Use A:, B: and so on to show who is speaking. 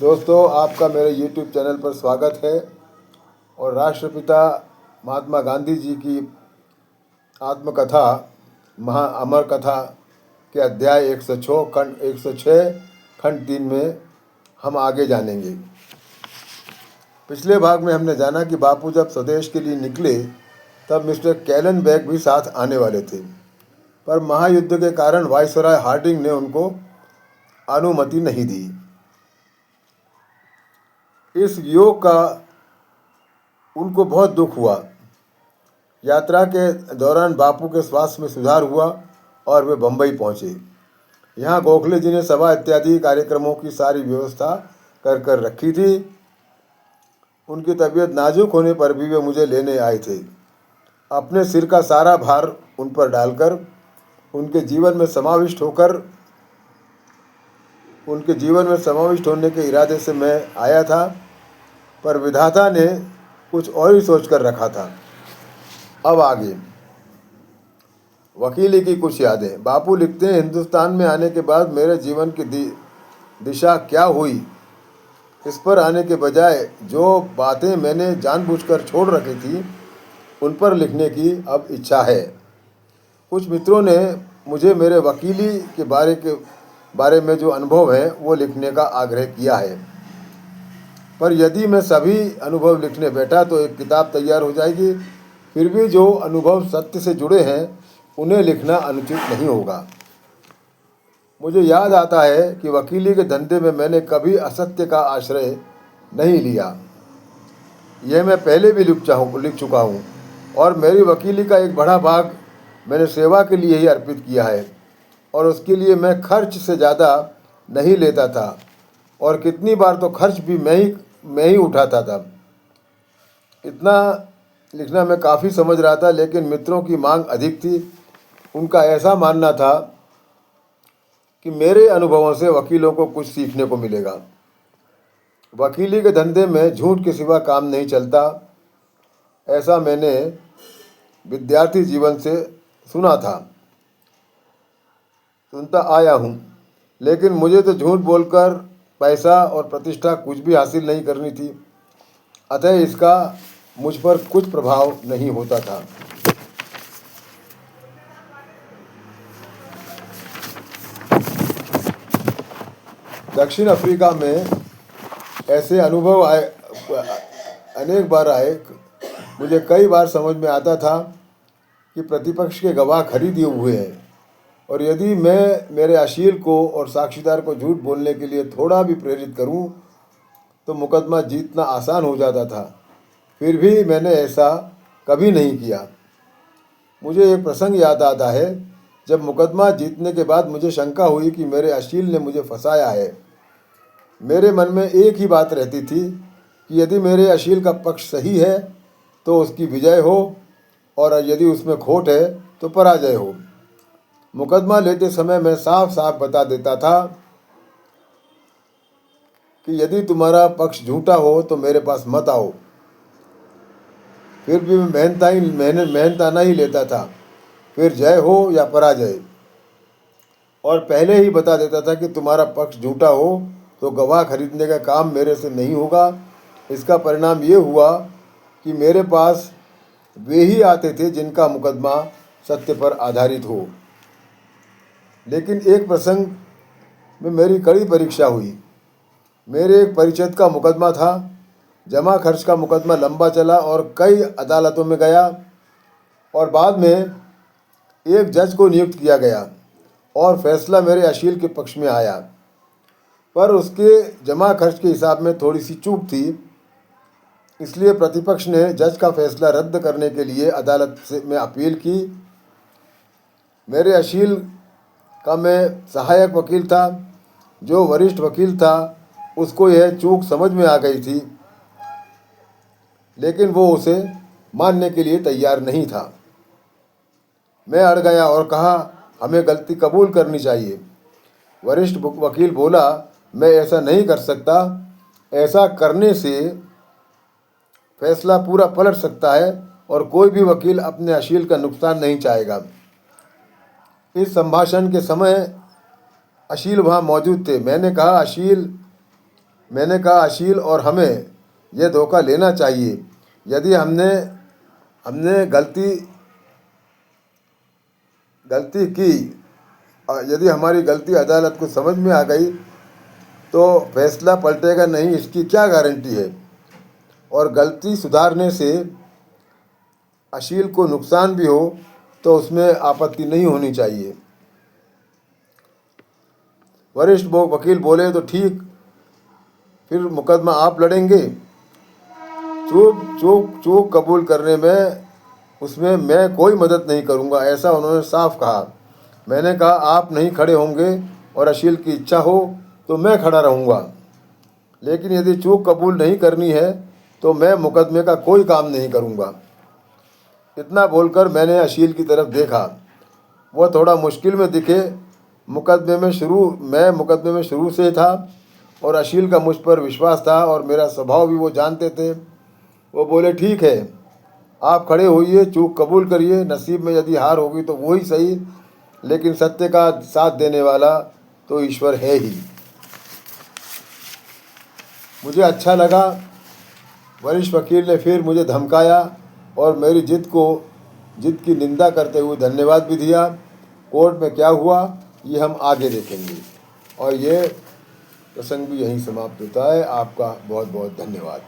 A: दोस्तों, आपका मेरे YouTube चैनल पर स्वागत है। और राष्ट्रपिता महात्मा गांधी जी की आत्मकथा महा अमर कथा के अध्याय 106 खंड 3 में हम आगे जानेंगे। पिछले भाग में हमने जाना कि बापू जब स्वदेश के लिए निकले तब मिस्टर कैलन-बेक भी साथ आने वाले थे, पर महायुद्ध के कारण वायसराय हार्डिंग ने उनको अनुमति नहीं दी। इस योग का उनको बहुत दुख हुआ। यात्रा के दौरान बापू के स्वास्थ्य में सुधार हुआ और वे बम्बई पहुंचे। यहाँ गोखले जी ने सभा इत्यादि कार्यक्रमों की सारी व्यवस्था कर रखी थी। उनकी तबीयत नाजुक होने पर भी वे मुझे लेने आए थे। अपने सिर का सारा भार उन पर डालकर उनके जीवन में समाविष्ट होने के इरादे से मैं आया था, पर विधाता ने कुछ और ही सोच कर रखा था। अब आगे वकीली की कुछ यादें। बापू लिखते हैं, हिंदुस्तान में आने के बाद मेरे जीवन की दिशा क्या हुई, इस पर आने के बजाय जो बातें मैंने जानबूझकर छोड़ रखी थी उन पर लिखने की अब इच्छा है। कुछ मित्रों ने मुझे मेरे वकीली के बारे में जो अनुभव है वो लिखने का आग्रह किया है, पर यदि मैं सभी अनुभव लिखने बैठा तो एक किताब तैयार हो जाएगी। फिर भी जो अनुभव सत्य से जुड़े हैं उन्हें लिखना अनुचित नहीं होगा। मुझे याद आता है कि वकीली के धंधे में मैंने कभी असत्य का आश्रय नहीं लिया। यह मैं पहले भी लिख चुका हूँ और मेरी वकीली का एक बड़ा भाग मैंने सेवा के लिए ही अर्पित किया है और उसके लिए मैं खर्च से ज़्यादा नहीं लेता था और कितनी बार तो खर्च भी मैं ही उठाता था। इतना लिखना मैं काफ़ी समझ रहा था, लेकिन मित्रों की मांग अधिक थी। उनका ऐसा मानना था कि मेरे अनुभवों से वकीलों को कुछ सीखने को मिलेगा। वकीली के धंधे में झूठ के सिवा काम नहीं चलता, ऐसा मैंने विद्यार्थी जीवन से सुनता आया हूँ। लेकिन मुझे तो झूठ बोलकर पैसा और प्रतिष्ठा कुछ भी हासिल नहीं करनी थी, अतः इसका मुझ पर कुछ प्रभाव नहीं होता था। दक्षिण अफ्रीका में ऐसे अनुभव अनेक बार आए। मुझे कई बार समझ में आता था कि प्रतिपक्ष के गवाह खरीदे हुए हैं और यदि मैं मेरे अशील को और साक्षीदार को झूठ बोलने के लिए थोड़ा भी प्रेरित करूं तो मुकदमा जीतना आसान हो जाता था। फिर भी मैंने ऐसा कभी नहीं किया। मुझे एक प्रसंग याद आता है, जब मुकदमा जीतने के बाद मुझे शंका हुई कि मेरे अशील ने मुझे फंसाया है। मेरे मन में एक ही बात रहती थी कि यदि मेरे अशील का पक्ष सही है तो उसकी विजय हो और यदि उसमें खोट है तो पराजय हो। मुकदमा लेते समय मैं साफ साफ बता देता था कि यदि तुम्हारा पक्ष झूठा हो तो मेरे पास मत आओ। फिर भी मैं मेहनताना ही लेता था, फिर जय हो या पराजय, और पहले ही बता देता था कि तुम्हारा पक्ष झूठा हो तो गवाह खरीदने का काम मेरे से नहीं होगा। इसका परिणाम ये हुआ कि मेरे पास वे ही आते थे जिनका मुकदमा सत्य पर आधारित हो। लेकिन एक प्रसंग में मेरी कड़ी परीक्षा हुई। मेरे एक परिचित का मुकदमा था। जमा खर्च का मुकदमा लंबा चला और कई अदालतों में गया और बाद में एक जज को नियुक्त किया गया और फैसला मेरे अशील के पक्ष में आया, पर उसके जमा खर्च के हिसाब में थोड़ी सी चूक थी। इसलिए प्रतिपक्ष ने जज का फैसला रद्द करने के लिए अदालत में अपील की। मेरे अशील का मैं सहायक वकील था। जो वरिष्ठ वकील था उसको यह चूक समझ में आ गई थी, लेकिन वो उसे मानने के लिए तैयार नहीं था। मैं अड़ गया और कहा, हमें गलती कबूल करनी चाहिए। वरिष्ठ वकील बोला, मैं ऐसा नहीं कर सकता। ऐसा करने से फैसला पूरा पलट सकता है और कोई भी वकील अपने अशील का नुकसान नहीं चाहेगा। इस संभाषण के समय अशील वहाँ मौजूद थे। मैंने कहा, अशील, मैंने कहा, अशील और हमें यह धोखा लेना चाहिए। यदि हमने हमने गलती की, यदि हमारी गलती अदालत को समझ में आ गई तो फैसला पलटेगा नहीं, इसकी क्या गारंटी है। और गलती सुधारने से अशील को नुकसान भी हो तो उसमें आपत्ति नहीं होनी चाहिए। वरिष्ठ वकील बोले, तो ठीक, फिर मुकदमा आप लड़ेंगे। चूक कबूल करने में उसमें मैं कोई मदद नहीं करूंगा, ऐसा उन्होंने साफ कहा। मैंने कहा, आप नहीं खड़े होंगे और अशील की इच्छा हो तो मैं खड़ा रहूंगा, लेकिन यदि चूक कबूल नहीं करनी है तो मैं मुकदमे का कोई काम नहीं करूंगा। इतना बोलकर मैंने अशील की तरफ देखा। वह थोड़ा मुश्किल में दिखे। मैं मुकदमे में शुरू से था और अशील का मुझ पर विश्वास था और मेरा स्वभाव भी वो जानते थे। वो बोले, ठीक है, आप खड़े होइए, चूक कबूल करिए, नसीब में यदि हार होगी तो वही सही, लेकिन सत्य का साथ देने वाला तो ईश्वर है ही। मुझे अच्छा लगा। वरिष्ठ वकील ने फिर मुझे धमकाया और मेरी जिद की निंदा करते हुए धन्यवाद भी दिया। कोर्ट में क्या हुआ ये हम आगे देखेंगे। और ये प्रसंग भी यहीं समाप्त होता है। आपका बहुत बहुत धन्यवाद।